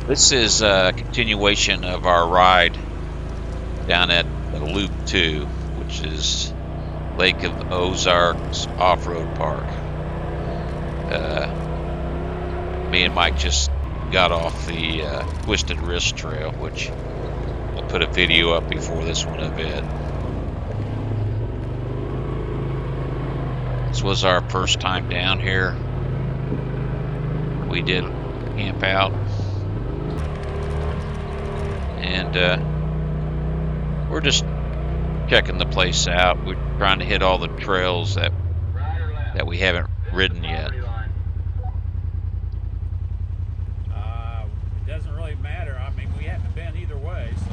This is a continuation of our ride down at Loop 2, which is Lake of Ozarks Offroad Park. Me and Mike just got off the Twisted Wrist Trail, which I put a video up before this one event. This was our first time down here. We did camp out, and we're just checking the place out. We're trying to hit all the trails that we haven't ridden yet. It doesn't really matter. I mean, we haven't been either way, so.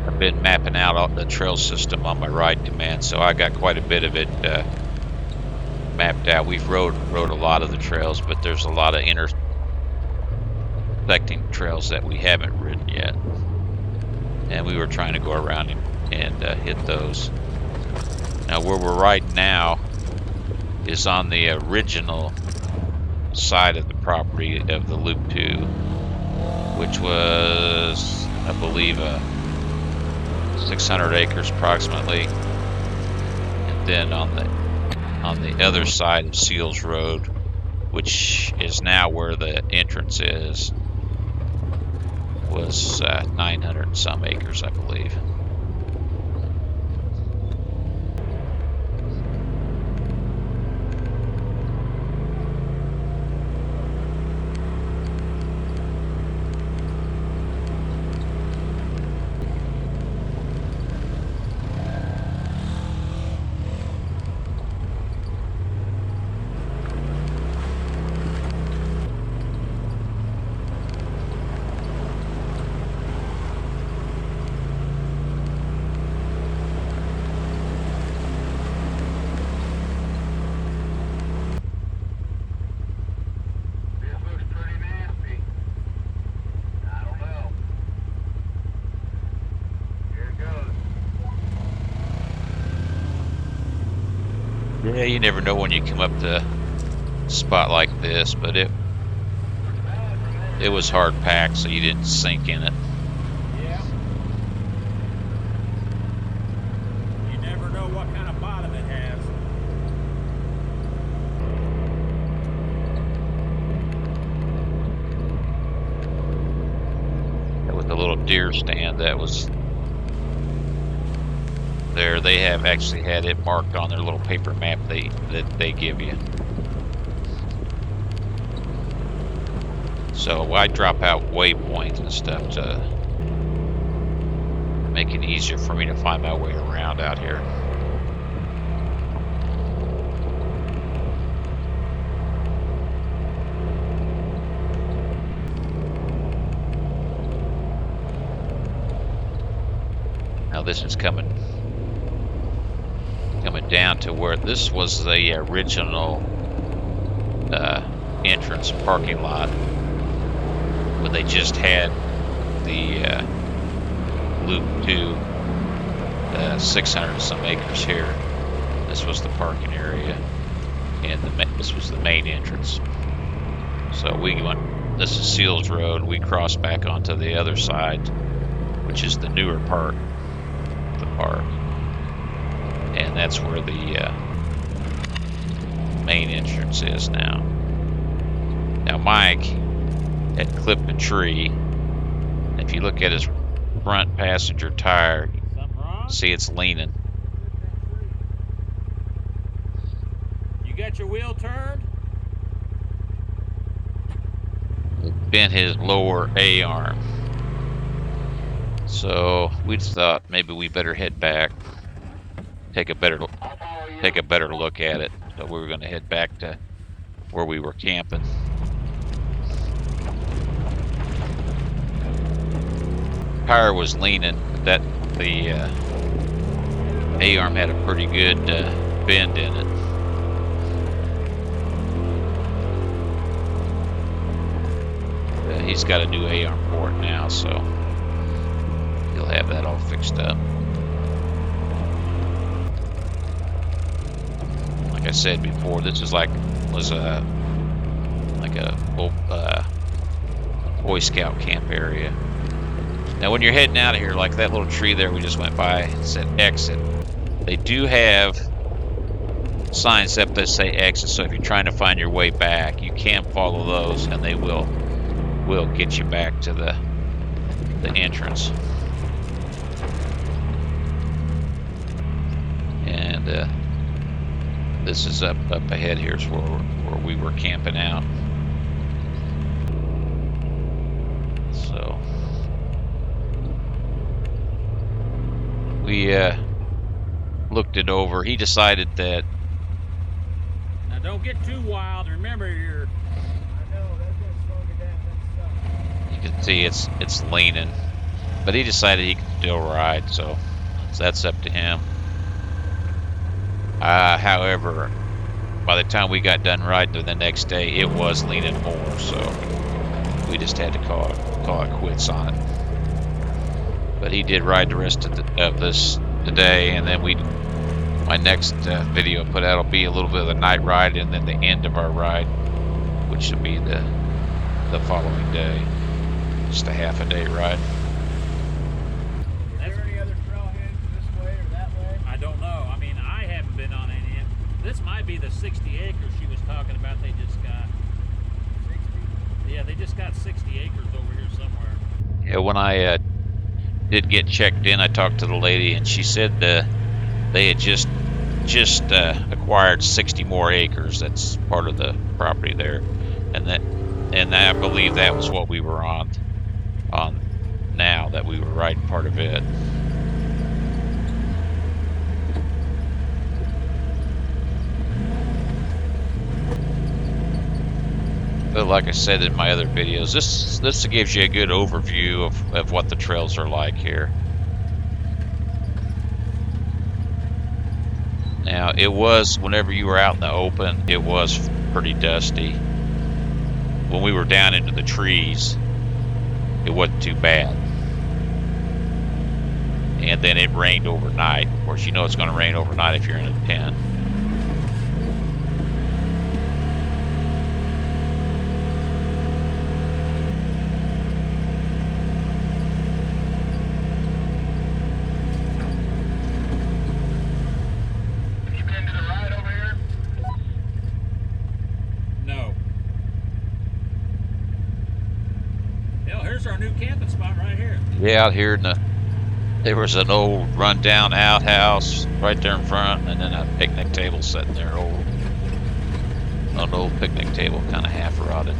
I've been mapping out the trail system on my ride command, so I got quite a bit of it mapped out. We've rode a lot of the trails, but there's a lot of intersecting trails that we haven't ridden yet, and we were trying to go around and hit those. Now where we're riding now is on the original side of the property of the Loop 2, which was, I believe, 600 acres approximately. And then on the other side of Seals Road, which is now where the entrance is, was 900 and some acres, I believe. Yeah, you never know when you come up to a spot like this, but it was hard packed, so you didn't sink in it. Yeah. You never know what kind of bottom it has. There was a little deer stand that was there. They have actually had it marked on their little paper map that they give you. So I drop out waypoints and stuff to make it easier for me to find my way around out here. Now this is coming down to where this was the original entrance parking lot, where they just had the Loop 2 600 and some acres here. This was the parking area, and this was the main entrance. So we went, this is Seals Road, we crossed back onto the other side, which is the newer part of the park. And that's where the main entrance is now. Now Mike had clipped a tree. And if you look at his front passenger tire, see it's leaning. You got your wheel turned? It bent his lower A-arm. So we just thought maybe we better head back. Take a better look at it. So we were going to head back to where we were camping. Tire was leaning, but the A-arm had a pretty good bend in it. He's got a new A-arm for it now, so he'll have that all fixed up. I said before, this is like a old, Boy Scout camp area. Now, when you're heading out of here, like that little tree there we just went by, it said exit. They do have signs up that say exit, so if you're trying to find your way back, you can follow those, and they will get you back to the entrance. And this is up ahead. Here's where we were camping out. So we looked it over. He decided that. Now don't get too wild. Remember, you're. I know that's gonna slow me down. That sucks. You can see it's leaning, but he decided he could still ride. So that's up to him. However, by the time we got done riding the next day, it was leaning more, so we just had to call it quits on it. But he did ride the rest of this today, and then my next video I put out will be a little bit of the night ride, and then the end of our ride, which will be the following day, just a half a day ride. Is there any other trailheads this way or that way? I don't know. I mean, I haven't been on any. This might be the 60 acres she was talking about. They just got 60? Yeah, they just got 60 acres over here somewhere. Yeah, when I did get checked in, I talked to the lady, and she said they had just acquired 60 more acres. That's part of the property there, and I believe that was what we were on now, that we were riding part of it. But like I said in my other videos, this gives you a good overview of what the trails are like here. Now, it was, whenever you were out in the open, it was pretty dusty. When we were down into the trees, it wasn't too bad. And then it rained overnight. Of course, you know it's going to rain overnight if you're in a tent. Our new camping spot right here. Yeah, out here there was an old rundown outhouse right there in front, and then a picnic table sitting there, an old picnic table, kind of half rotted.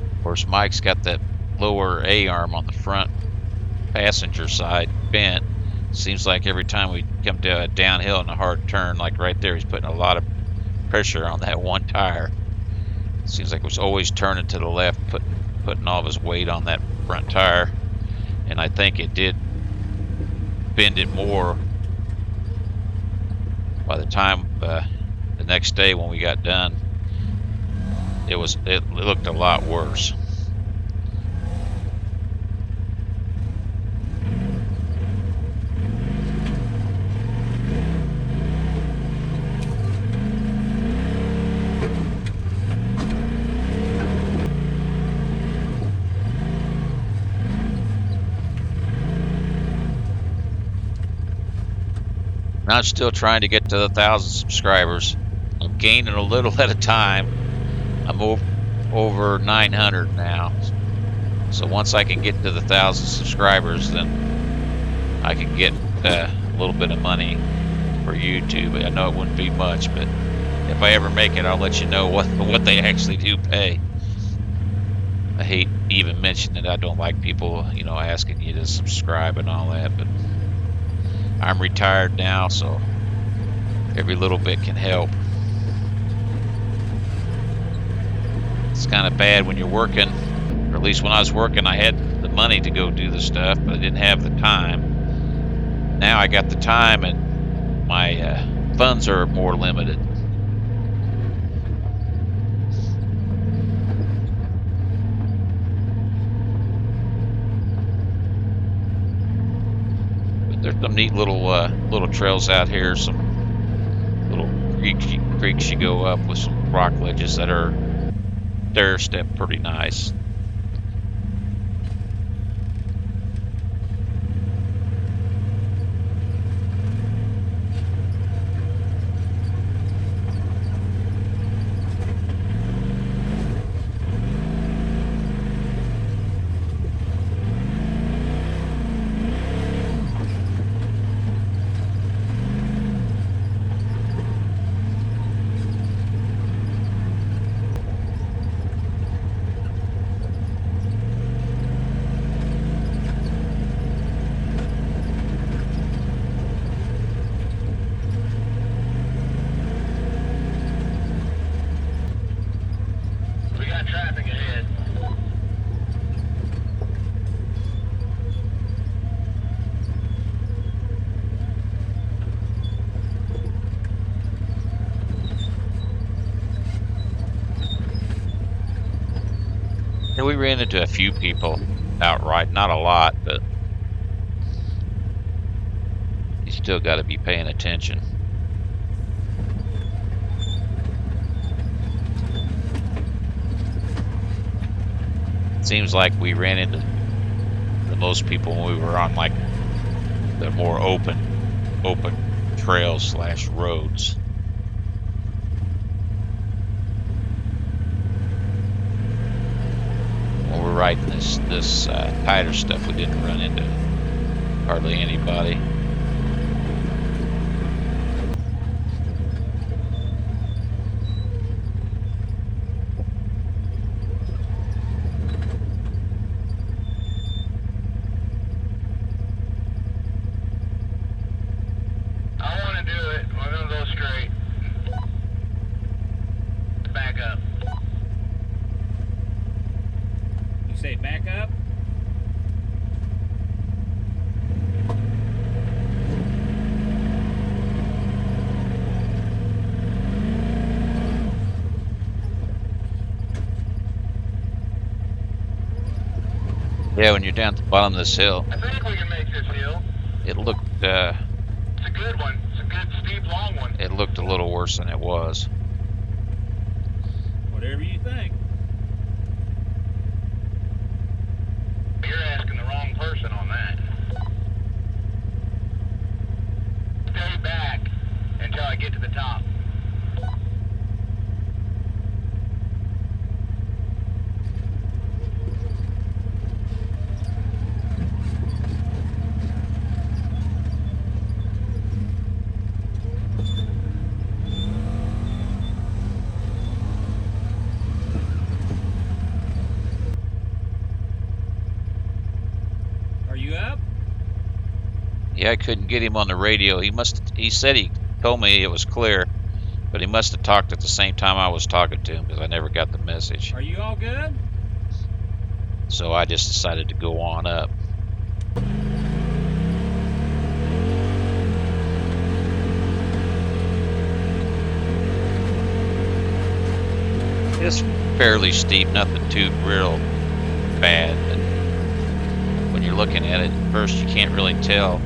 Of course, Mike's got that lower A-arm on the front passenger side bent. Seems like every time we come to a downhill and a hard turn, like right there, he's putting a lot of pressure on that one tire. Seems like it was always turning to the left, putting all of his weight on that front tire. And I think it did bend it more by the time the next day when we got done. It looked a lot worse. I'm still trying to get to the 1,000 subscribers. I'm gaining a little at a time. I'm over 900 now. So once I can get to the 1,000 subscribers, then I can get a little bit of money for YouTube. I know it wouldn't be much, but if I ever make it, I'll let you know what they actually do pay. I hate even mentioning it. I don't like people, asking you to subscribe and all that, but I'm retired now, so every little bit can help. It's kind of bad when you're working, or at least when I was working, I had the money to go do the stuff, but I didn't have the time. now I got the time and my funds are more limited. But there's some neat little trails out here, some little creeks you go up with some rock ledges that are stair step pretty nice. We got traffic ahead. And we ran into a few people outright, not a lot, but you still got to be paying attention. Seems like we ran into the most people when we were on like the more open trails slash roads. When we're riding this tighter stuff, we didn't run into hardly anybody. I want to do it. We're going to go straight. Back up. You say back up? Yeah, when you're down at the bottom of this hill, I think we can make this hill. it looked It's a good one. It's a good, steep, long one. it looked a little worse than it was. Whatever you think. You're asking the wrong person on that. Stay back until I get to the top. Are you up? Yeah, I couldn't get him on the radio. He said he told me it was clear, but he must have talked at the same time I was talking to him because I never got the message. Are you all good? So I just decided to go on up. It's fairly steep, nothing too real bad, but when you're looking at it at first you can't really tell.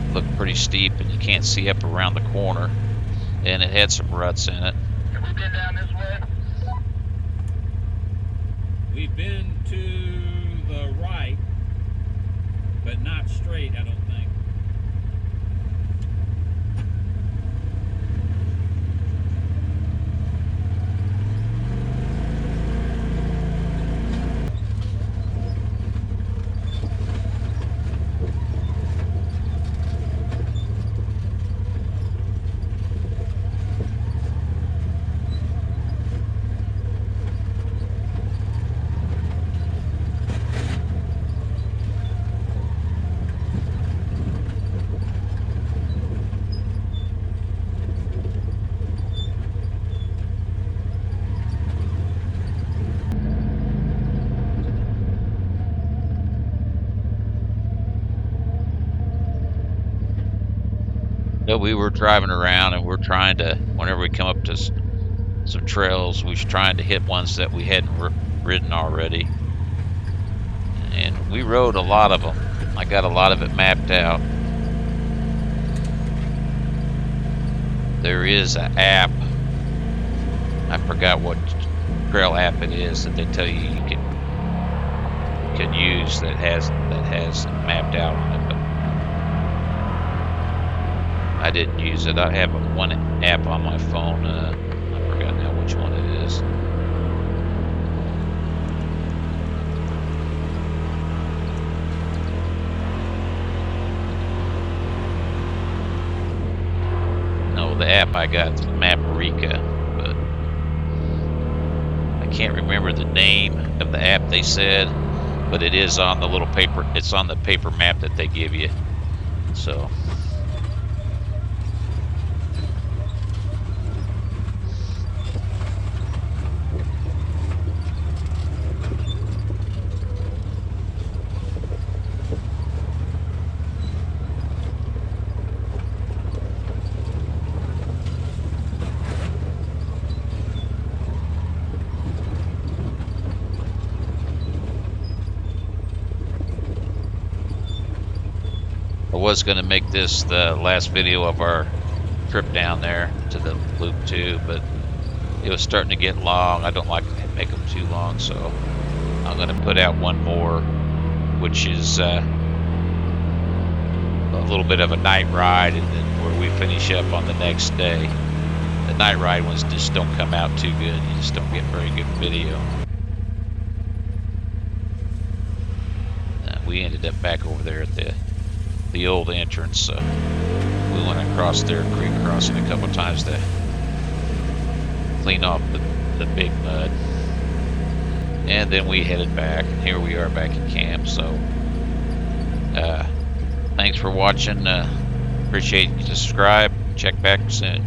It looked pretty steep and you can't see up around the corner, and it had some ruts in it. Have we been down this way? We've been to the right, but not straight, I don't think. No, we were driving around and we're trying to, whenever we come up to some trails, we was trying to hit ones that we hadn't ridden already. And we rode a lot of them. I got a lot of it mapped out. There is an app. I forgot what trail app it is that they tell you can use that has mapped out on it, but I didn't use it. I have one app on my phone. I forgot now which one it is. No, the app I got is Maparica, but I can't remember the name of the app they said, but it is on the little paper. It's on the paper map that they give you. So. I was going to make this the last video of our trip down there to the Loop 2, but it was starting to get long. I don't like to make them too long, so I'm going to put out one more, which is a little bit of a night ride, and then where we finish up on the next day. The night ride ones just don't come out too good. You just don't get very good video. We ended up back over there at the old entrance, so we went across there, creek crossing a couple times to clean off the big mud, and then we headed back, and here we are back at camp. So thanks for watching. Appreciate you. Subscribe, check back soon.